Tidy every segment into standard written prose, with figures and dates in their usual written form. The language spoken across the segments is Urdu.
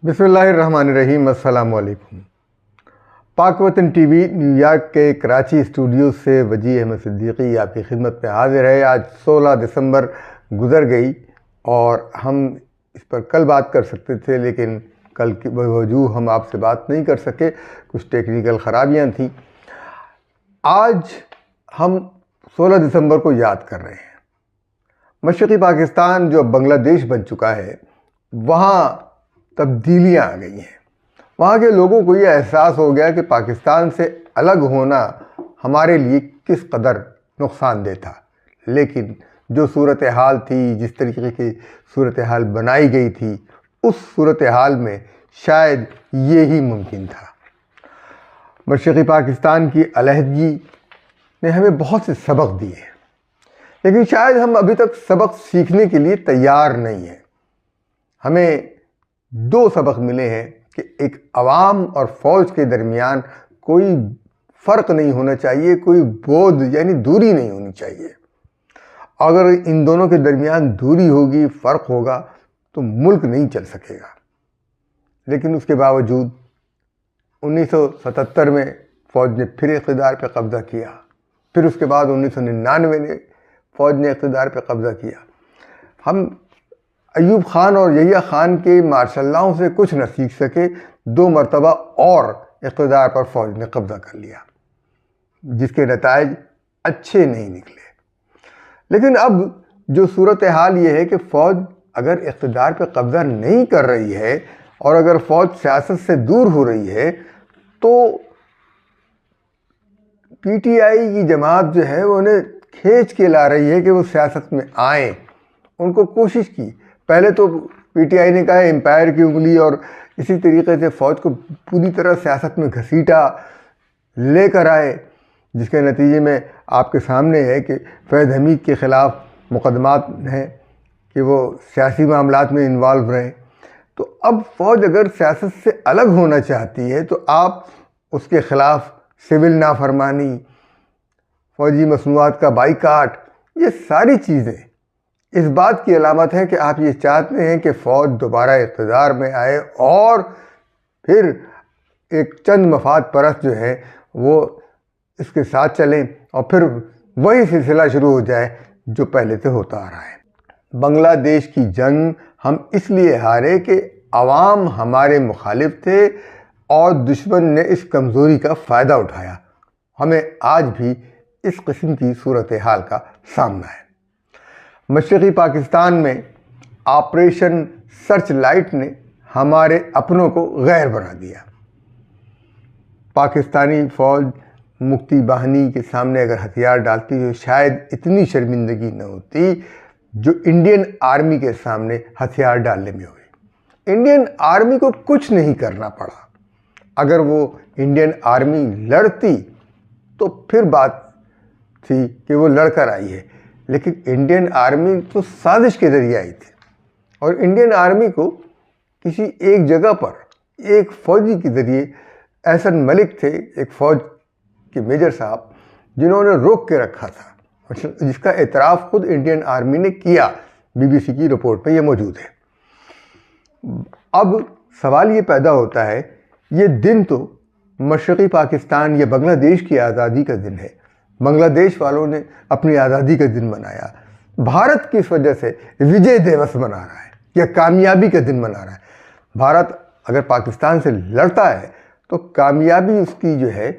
بسم اللہ الرحمن الرحیم۔ السلام علیکم۔ پاک وطن ٹی وی نیو یارک کے کراچی اسٹوڈیو سے وجیح احمد صدیقی آپ کی خدمت میں حاضر ہے۔ آج 16 دسمبر گزر گئی اور ہم اس پر کل بات کر سکتے تھے، لیکن کل کی وجوہ ہم آپ سے بات نہیں کر سکے، کچھ ٹیکنیکل خرابیاں تھیں۔ آج ہم 16 دسمبر کو یاد کر رہے ہیں۔ مشرقی پاکستان جو بنگلہ دیش بن چکا ہے، وہاں تبدیلیاں آ گئی ہیں۔ وہاں کے لوگوں کو یہ احساس ہو گیا کہ پاکستان سے الگ ہونا ہمارے لیے کس قدر نقصان دہ تھا، لیکن جو صورتحال تھی، جس طریقے کی صورتحال بنائی گئی تھی، اس صورتحال میں شاید یہی ممکن تھا۔ مشرقی پاکستان کی علیحدگی نے ہمیں بہت سے سبق دیے ہیں، لیکن شاید ہم ابھی تک سبق سیکھنے کے لیے تیار نہیں ہیں۔ ہمیں دو سبق ملے ہیں کہ ایک عوام اور فوج کے درمیان کوئی فرق نہیں ہونا چاہیے، کوئی بود یعنی دوری نہیں ہونی چاہیے۔ اگر ان دونوں کے درمیان دوری ہوگی، فرق ہوگا، تو ملک نہیں چل سکے گا۔ لیکن اس کے باوجود 1977 میں فوج نے پھر اقتدار پہ قبضہ کیا، پھر اس کے بعد 1999 میں فوج نے اقتدار پہ قبضہ کیا۔ ہم ایوب خان اور یحییٰ خان کے مارشل لاؤں سے کچھ نہ سیکھ سکے، 2 مرتبہ اور اقتدار پر فوج نے قبضہ کر لیا، جس کے نتائج اچھے نہیں نکلے۔ لیکن اب جو صورتحال یہ ہے کہ فوج اگر اقتدار پہ قبضہ نہیں کر رہی ہے اور اگر فوج سیاست سے دور ہو رہی ہے، تو پی ٹی آئی کی جماعت جو ہے وہ انہیں کھینچ کے لا رہی ہے کہ وہ سیاست میں آئیں۔ ان کو کوشش کی، پہلے تو پی ٹی آئی نے کہا امپائر کی انگلی، اور اسی طریقے سے فوج کو پوری طرح سیاست میں گھسیٹا لے کر آئے، جس کے نتیجے میں آپ کے سامنے ہے کہ فیض حمید کے خلاف مقدمات ہیں کہ وہ سیاسی معاملات میں انوالو رہے۔ تو اب فوج اگر سیاست سے الگ ہونا چاہتی ہے تو آپ اس کے خلاف سول نافرمانی، فوجی مصنوعات کا بائیکاٹ، یہ ساری چیزیں اس بات کی علامت ہے کہ آپ یہ چاہتے ہیں کہ فوج دوبارہ اقتدار میں آئے اور پھر ایک چند مفاد پرست جو ہے وہ اس کے ساتھ چلیں اور پھر وہی سلسلہ شروع ہو جائے جو پہلے سے ہوتا آ رہا ہے۔ بنگلہ دیش کی جنگ ہم اس لیے ہارے کہ عوام ہمارے مخالف تھے اور دشمن نے اس کمزوری کا فائدہ اٹھایا۔ ہمیں آج بھی اس قسم کی صورتحال کا سامنا ہے۔ مشرقی پاکستان میں آپریشن سرچ لائٹ نے ہمارے اپنوں کو غیر بنا دیا۔ پاکستانی فوج مکتی باہنی کے سامنے اگر ہتھیار ڈالتی تو شاید اتنی شرمندگی نہ ہوتی جو انڈین آرمی کے سامنے ہتھیار ڈالنے میں ہوئی۔ انڈین آرمی کو کچھ نہیں کرنا پڑا۔ اگر وہ انڈین آرمی لڑتی تو پھر بات تھی کہ وہ لڑ کر آئی ہے، لیکن انڈین آرمی تو سازش کے ذریعے آئی تھی، اور انڈین آرمی کو کسی ایک جگہ پر ایک فوجی کے ذریعے، احسن ملک تھے ایک فوج کے میجر صاحب، جنہوں نے روک کے رکھا تھا، جس کا اعتراف خود انڈین آرمی نے کیا۔ BBC کی رپورٹ میں یہ موجود ہے۔ اب سوال یہ پیدا ہوتا ہے، یہ دن تو مشرقی پاکستان یا بنگلہ دیش کی آزادی کا دن ہے، بنگلہ دیش والوں نے اپنی آزادی کا دن منایا، بھارت کس وجہ سے وجے دیوس منا رہا ہے یا کامیابی کا دن منا رہا ہے؟ بھارت اگر پاکستان سے لڑتا ہے تو کامیابی اس کی جو ہے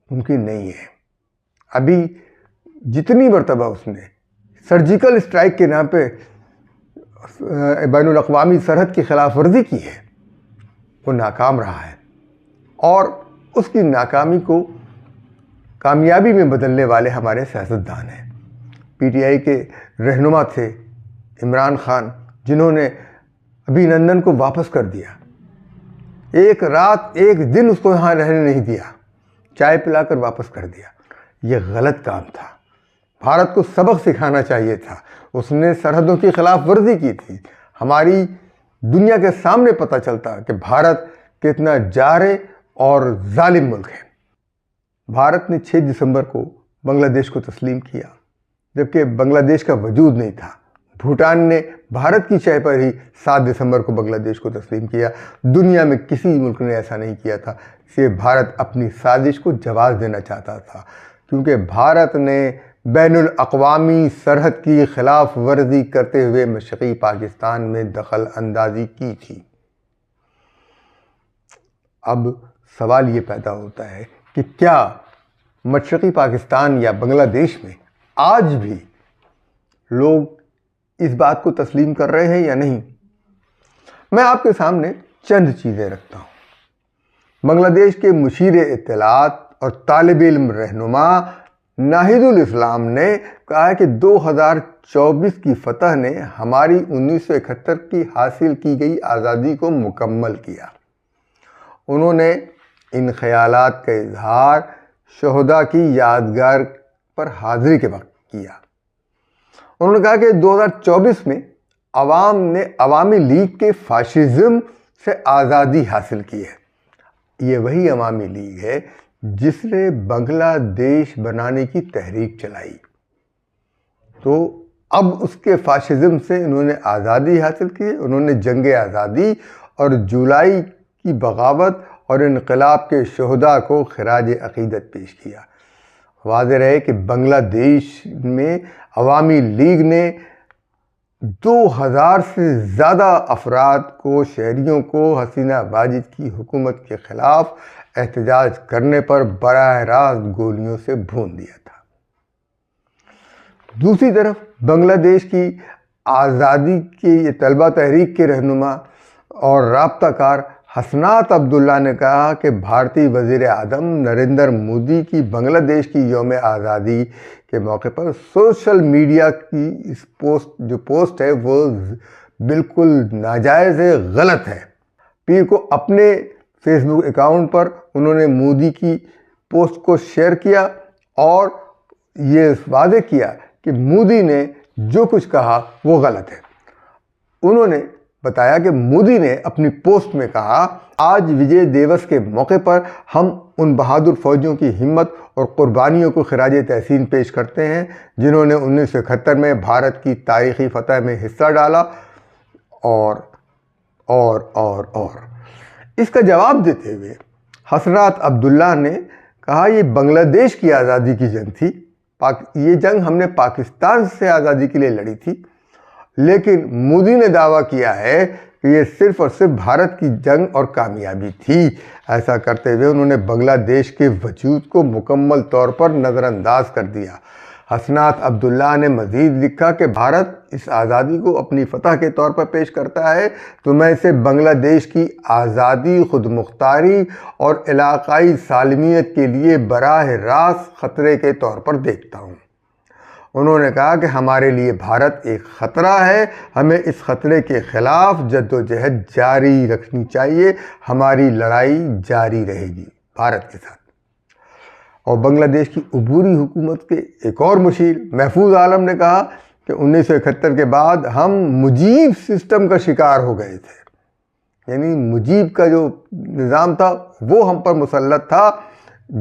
ممکن نہیں ہے۔ ابھی جتنی مرتبہ اس نے سرجیکل اسٹرائک کے نام پہ بین الاقوامی سرحد کی خلاف ورزی کی ہے، وہ ناکام رہا ہے، اور اس کی ناکامی کو کامیابی میں بدلنے والے ہمارے سیاستدان ہیں۔ پی ٹی آئی کے رہنما تھے عمران خان، جنہوں نے ابھی نندن کو واپس کر دیا، ایک رات ایک دن اس کو یہاں رہنے نہیں دیا، چائے پلا کر واپس کر دیا۔ یہ غلط کام تھا، بھارت کو سبق سکھانا چاہیے تھا۔ اس نے سرحدوں کی خلاف ورزی کی تھی۔ ہماری دنیا کے سامنے پتہ چلتا کہ بھارت کتنا جارح اور ظالم ملک ہے۔ بھارت نے 6 دسمبر کو بنگلہ دیش کو تسلیم کیا، جبکہ بنگلہ دیش کا وجود نہیں تھا، بھوٹان نے بھارت کی شہ پر ہی 7 دسمبر کو بنگلہ دیش کو تسلیم کیا۔ دنیا میں کسی ملک نے ایسا نہیں کیا تھا، اس لیے بھارت اپنی سازش کو جواز دینا چاہتا تھا، کیونکہ بھارت نے بین الاقوامی سرحد کی خلاف ورزی کرتے ہوئے مشرقی پاکستان میں دخل اندازی کی تھی۔ اب سوال یہ پیدا ہوتا ہے کہ کیا مشرقی پاکستان یا بنگلہ دیش میں آج بھی لوگ اس بات کو تسلیم کر رہے ہیں یا نہیں؟ میں آپ کے سامنے چند چیزیں رکھتا ہوں۔ بنگلہ دیش کے مشیر اطلاعات اور طالب علم رہنما ناہید الاسلام نے کہا ہے کہ 2024 کی فتح نے ہماری 1971 کی حاصل کی گئی آزادی کو مکمل کیا۔ انہوں نے ان خیالات کا اظہار شہداء کی یادگار پر حاضری کے وقت کیا۔ انہوں نے کہا کہ 2024 میں عوام نے عوامی لیگ کے فاشزم سے آزادی حاصل کی ہے۔ یہ وہی عوامی لیگ ہے جس نے بنگلہ دیش بنانے کی تحریک چلائی، تو اب اس کے فاشزم سے انہوں نے آزادی حاصل کی۔ انہوں نے جنگ آزادی اور جولائی کی بغاوت اور انقلاب کے شہداء کو خراج عقیدت پیش کیا۔ واضح رہے کہ بنگلہ دیش میں عوامی لیگ نے 2000 سے زیادہ افراد کو، شہریوں کو حسینہ واجد کی حکومت کے خلاف احتجاج کرنے پر براہ راست گولیوں سے بھون دیا تھا۔ دوسری طرف بنگلہ دیش کی آزادی کی طلبہ تحریک کے رہنما اور رابطہ کار حسنات عبداللہ نے کہا کہ بھارتی وزیر اعظم نریندر مودی کی بنگلہ دیش کی یوم آزادی کے موقع پر سوشل میڈیا کی اس پوسٹ ہے وہ بالکل ناجائز ہے، غلط ہے۔ پیر کو اپنے فیس بک اکاؤنٹ پر انہوں نے مودی کی پوسٹ کو شیئر کیا اور یہ واضح کیا کہ مودی نے جو کچھ کہا وہ غلط ہے۔ انہوں نے بتایا کہ مودی نے اپنی پوسٹ میں کہا، آج وجے دیوس کے موقع پر ہم ان بہادر فوجیوں کی ہمت اور قربانیوں کو خراج تحسین پیش کرتے ہیں جنہوں نے 1971 میں بھارت کی تاریخی فتح میں حصہ ڈالا اور اس کا جواب دیتے ہوئے حسنات عبداللہ نے کہا یہ بنگلہ دیش کی آزادی کی جنگ تھی، یہ جنگ ہم نے پاکستان سے آزادی کے لیے لڑی تھی، لیکن مودی نے دعویٰ کیا ہے کہ یہ صرف اور صرف بھارت کی جنگ اور کامیابی تھی۔ ایسا کرتے ہوئے انہوں نے بنگلہ دیش کے وجود کو مکمل طور پر نظر انداز کر دیا۔ حسنات عبداللہ نے مزید لکھا کہ بھارت اس آزادی کو اپنی فتح کے طور پر پیش کرتا ہے تو میں اسے بنگلہ دیش کی آزادی، خود مختاری اور علاقائی سالمیت کے لیے براہ راست خطرے کے طور پر دیکھتا ہوں۔ انہوں نے کہا کہ ہمارے لیے بھارت ایک خطرہ ہے، ہمیں اس خطرے کے خلاف جدوجہد جاری رکھنی چاہیے، ہماری لڑائی جاری رہے گی بھارت کے ساتھ۔ اور بنگلہ دیش کی عبوری حکومت کے ایک اور مشیر محفوظ عالم نے کہا کہ 1971 کے بعد ہم مجیب سسٹم کا شکار ہو گئے تھے، یعنی مجیب کا جو نظام تھا وہ ہم پر مسلط تھا۔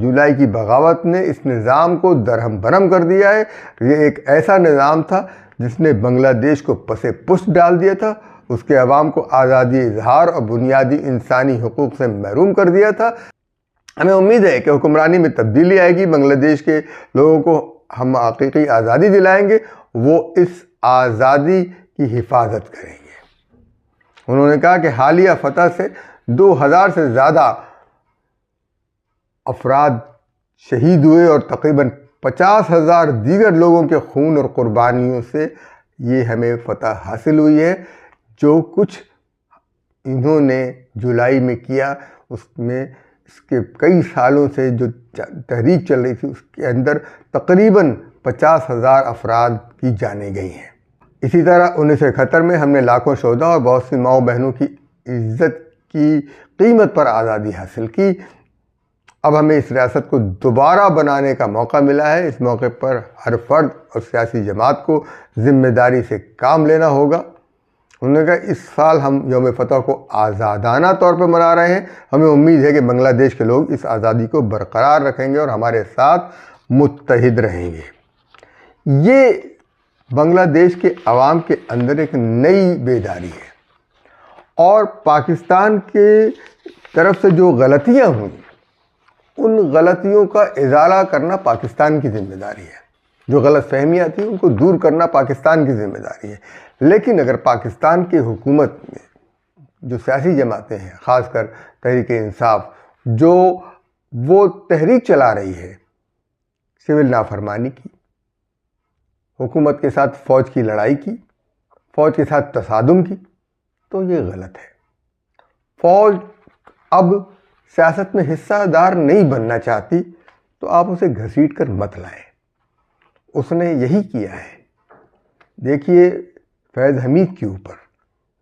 جولائی کی بغاوت نے اس نظام کو درہم برہم کر دیا ہے۔ یہ ایک ایسا نظام تھا جس نے بنگلہ دیش کو پس پشت ڈال دیا تھا، اس کے عوام کو آزادی اظہار اور بنیادی انسانی حقوق سے محروم کر دیا تھا۔ ہمیں امید ہے کہ حکمرانی میں تبدیلی آئے گی، بنگلہ دیش کے لوگوں کو ہم حقیقی آزادی دلائیں گے، وہ اس آزادی کی حفاظت کریں گے۔ انہوں نے کہا کہ حالیہ فتح سے 2000 سے زیادہ افراد شہید ہوئے اور تقریباً 50,000 دیگر لوگوں کے خون اور قربانیوں سے یہ ہمیں فتح حاصل ہوئی ہے۔ جو کچھ انہوں نے جولائی میں کیا اس میں اس کے کئی سالوں سے جو تحریک چل رہی تھی اس کے اندر تقریباً 50,000 افراد کی جانیں گئی ہیں۔ اسی طرح 1971 میں ہم نے لاکھوں شہداء اور بہت سی ماؤں بہنوں کی عزت کی قیمت پر آزادی حاصل کی۔ اب ہمیں اس ریاست کو دوبارہ بنانے کا موقع ملا ہے۔ اس موقع پر ہر فرد اور سیاسی جماعت کو ذمہ داری سے کام لینا ہوگا۔ انہوں نے کہا اس سال ہم یوم فتح کو آزادانہ طور پر منا رہے ہیں۔ ہمیں امید ہے کہ بنگلہ دیش کے لوگ اس آزادی کو برقرار رکھیں گے اور ہمارے ساتھ متحد رہیں گے۔ یہ بنگلہ دیش کے عوام کے اندر ایک نئی بیداری ہے، اور پاکستان کے طرف سے جو غلطیاں ہوئیں ان غلطیوں کا ازالہ کرنا پاکستان کی ذمہ داری ہے، جو غلط فہمیاں تھیں ان کو دور کرنا پاکستان کی ذمہ داری ہے۔ لیکن اگر پاکستان کی حکومت میں جو سیاسی جماعتیں ہیں، خاص کر تحریک انصاف، جو وہ تحریک چلا رہی ہے سول نافرمانی کی، حکومت کے ساتھ فوج کی لڑائی کی، فوج کے ساتھ تصادم کی، تو یہ غلط ہے۔ فوج اب سیاست میں حصہ دار نہیں بننا چاہتی، تو آپ اسے گھسیٹ کر مت لائیں۔ اس نے یہی کیا ہے۔ دیکھیے فیض حمید کے اوپر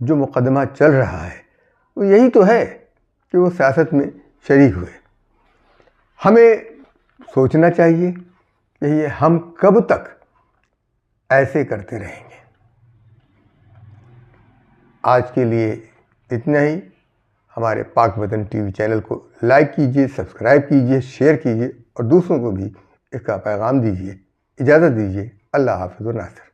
جو مقدمہ چل رہا ہے وہ یہی تو ہے کہ وہ سیاست میں شریک ہوئے۔ ہمیں سوچنا چاہیے کہ یہ ہم کب تک ایسے کرتے رہیں گے۔ آج کے لیے اتنا ہی۔ ہمارے پاک وطن ٹی وی چینل کو لائک کیجیے، سبسکرائب کیجیے، شیئر کیجیے اور دوسروں کو بھی اس کا پیغام دیجیے۔ اجازت دیجیے۔ اللہ حافظ و ناصر۔